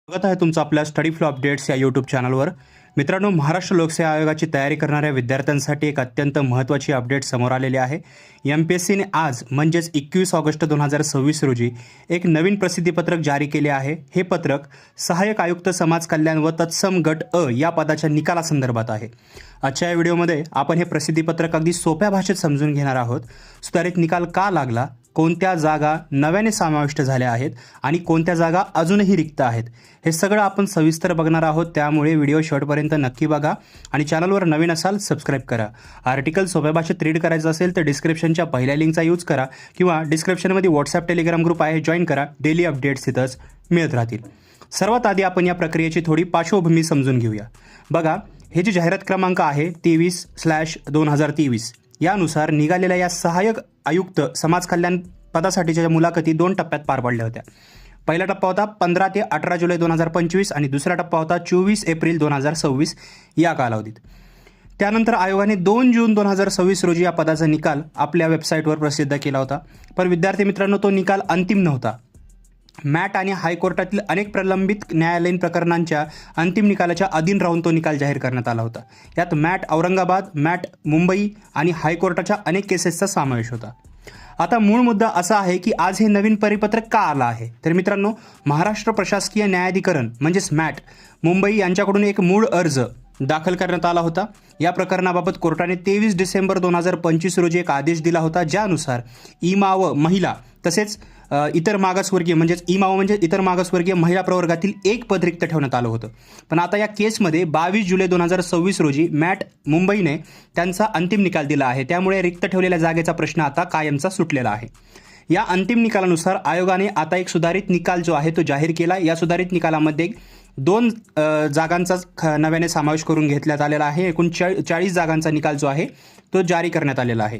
स्वागत आहे तुमचं आपल्या स्टडी फ्लो अपडेट्स या यूट्यूब चॅनलवर. मित्रांनो, महाराष्ट्र लोकसेवा आयोगाची तयारी करणाऱ्या विद्यार्थ्यांसाठी एक अत्यंत महत्त्वाची अपडेट समोर आलेली आहे. MPSCने आज म्हणजेच 21 ऑगस्ट 2026 रोजी एक नवीन प्रसिद्धीपत्रक जारी केले आहे. हे पत्रक सहाय्यक आयुक्त समाज कल्याण व तत्सम गट अ या पदाच्या निकालासंदर्भात आहे. आजच्या या व्हिडिओमध्ये आपण हे प्रसिद्धीपत्रक अगदी सोप्या भाषेत समजून घेणार आहोत. सुधारित निकाल का लागला, कोणत्या जागा नव्याने समाविष्ट झाल्या आहेत आणि कोणत्या जागा अजूनही रिक्त आहेत, हे सगळं आपण सविस्तर बघणार आहोत. त्यामुळे व्हिडिओ शेवटपर्यंत नक्की बघा आणि चॅनलवर नवीन असाल सबस्क्राईब करा. आर्टिकल सोप्या भाषेत रीड करायचं असेल तर डिस्क्रिप्शनच्या पहिल्या लिंकचा यूज करा किंवा डिस्क्रिप्शनमध्ये व्हॉट्सॲप टेलिग्राम ग्रुप आहे, जॉईन करा. डेली अपडेट्स तिथंच मिळत राहतील. सर्वात आधी आपण या प्रक्रियेची थोडी पार्श्वभूमी समजून घेऊया. बघा, हे जे जाहिरात क्रमांक आहे 23/2023 यानुसार निघालेल्या या सहाय्यक आयुक्त समाज कल्याण पदासाठीच्या मुलाखती 2 टप्प्यात पार पडल्या होत्या. पहिला टप्पा होता 15 ते 18 जुलै 2025 आणि दुसरा टप्पा होता 24 एप्रिल 2026 या कालावधीत. त्यानंतर आयोगाने 2 जून 2026 रोजी या पदाचा निकाल आपल्या वेबसाईटवर प्रसिद्ध केला होता. पण विद्यार्थी मित्रांनो, तो निकाल अंतिम नव्हता. मॅट आणि हायकोर्टातील अनेक प्रलंबित न्यायालयीन प्रकरणांच्या अंतिम निकालाच्या अधीन राहून तो निकाल जाहीर करण्यात आला होता. यात मॅट औरंगाबाद, मॅट मुंबई आणि हायकोर्टाच्या अनेक केसेसचा समावेश होता. आता मूळ मुद्दा असा आहे की आज हे नवीन परिपत्रक का आलं आहे. तर मित्रांनो, महाराष्ट्र प्रशासकीय न्यायाधिकरण म्हणजेच मॅट मुंबई यांच्याकडून एक मूळ अर्ज दाखल करण्यात आला होता. या प्रकरणाबाबत कोर्टाने 23 डिसेंबर 2025 रोजी एक आदेश दिला होता, ज्यानुसार इमाव महिला तसेच इतर मागासवर्गीय म्हणजेच इमाव म्हणजे इतर मागासवर्गीय महिला प्रवर्गातील एक पद रिक्त ठेवण्यात आलं होतं. पण आता या केसमध्ये 22 जुलै 2026 रोजी मॅट मुंबईने त्यांचा अंतिम निकाल दिला आहे. त्यामुळे रिक्त ठेवलेल्या जागेचा प्रश्न आता कायमचा सुटलेला आहे. या अंतिम निकालानुसार आयोगाने आता एक सुधारित निकाल जो आहे तो जाहीर केला. या सुधारित निकालामध्ये 2 जागांचा नव्याने समावेश करून घेतल्यात आलेला आहे. एकूण 40 जागांचा निकाल जो आहे तो जारी करण्यात आलेला आहे.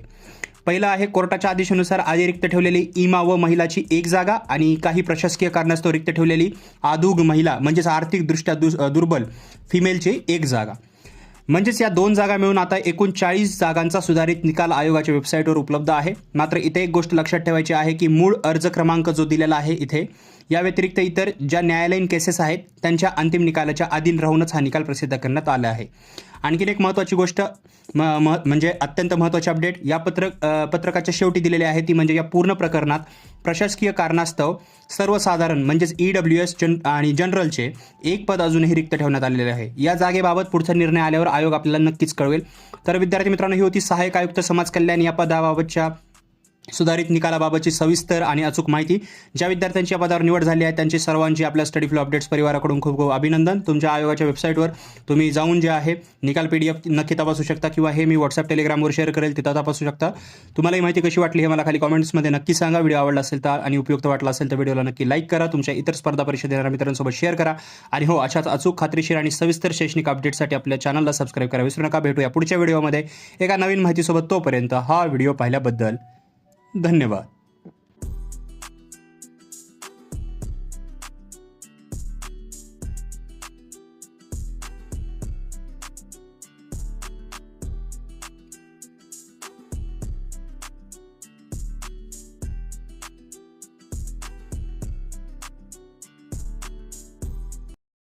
पहिला आहे कोर्टाच्या आदेशानुसार आधी रिक्त ठेवलेली इमा व महिलाची 1 जागा आणि काही प्रशासकीय कारणास्तव रिक्त ठेवलेली आदुग महिला म्हणजेच आर्थिकदृष्ट्या दुर्बल फिमेलची 1 जागा. म्हणजेच या 2 जागा मिळून आता एकूण 40 जागांचा सुधारित निकाल आयोगाच्या वेबसाईटवर उपलब्ध आहे. मात्र इथे एक गोष्ट लक्षात ठेवायची आहे की मूळ अर्ज क्रमांक जो दिलेला आहे इथे, या व्यतिरिक्त इतर ज्या न्यायालयीन केसेस आहेत त्यांच्या अंतिम निकालाच्या अधीन राहूनच हा निकाल प्रसिद्ध करण्यात आला आहे. आणखीन एक महत्त्वाची गोष्ट म्हणजे अत्यंत महत्त्वाची अपडेट या पत्रकाच्या शेवटी दिलेली आहे, ती म्हणजे या पूर्ण प्रकरणात प्रशासकीय कारणास्तव सर्वसाधारण म्हणजेच EWS आणि जनरलचे 1 पद अजूनही रिक्त ठेवण्यात आलेले आहे. या जागेबाबत पुढचा निर्णय आल्यावर आयोग आपल्याला नक्कीच कळवेल. तर विद्यार्थी मित्रांनो, ही होती सहाय्यक आयुक्त समाज कल्याण या पदाबाबतच्या सुधारित निकालाबाबतची सविस्तर आणि अचूक माहिती. ज्या विद्यार्थ्यांची या पदावर निवड झाली आहे त्यांची सर्वांची आपल्या स्टडी फ्लो अपडेट्स परिवाराकडून खूप खूप अभिनंदन. तुमच्या आयोगाच्या वेबसाईटवर तुम्ही जाऊन जे आहे निकाल PDF नक्की तपासू शकता किंवा हे मी व्हॉट्सॲप टेलिग्रामवर शेअर करेल, तिथं तपासू शकता. तुम्हाला ही माहिती कशी वाटली हे मला खाली कॉमेंट्समध्ये नक्की सांगा. व्हिडिओ आवडला असेल तर आणि उपयुक्त वाटला असेल तर व्हिडिओला नक्की लाईक करा. तुमच्या इतर स्पर्धा परीक्षा देणाऱ्या मित्रांसोबत शेअर करा आणि हो, अशाच अचूक, खात्रीशीर आणि सविस्तर शैक्षणिक अपडेटसाठी आपल्या चॅनलला सबस्क्राईब करा विसरू नका. भेटूया पुढच्या व्हिडिओमध्ये एका नवीन माहितीसोबत. तोपर्यंत हा व्हिडिओ पाहिल्याबद्दल धन्यवाद.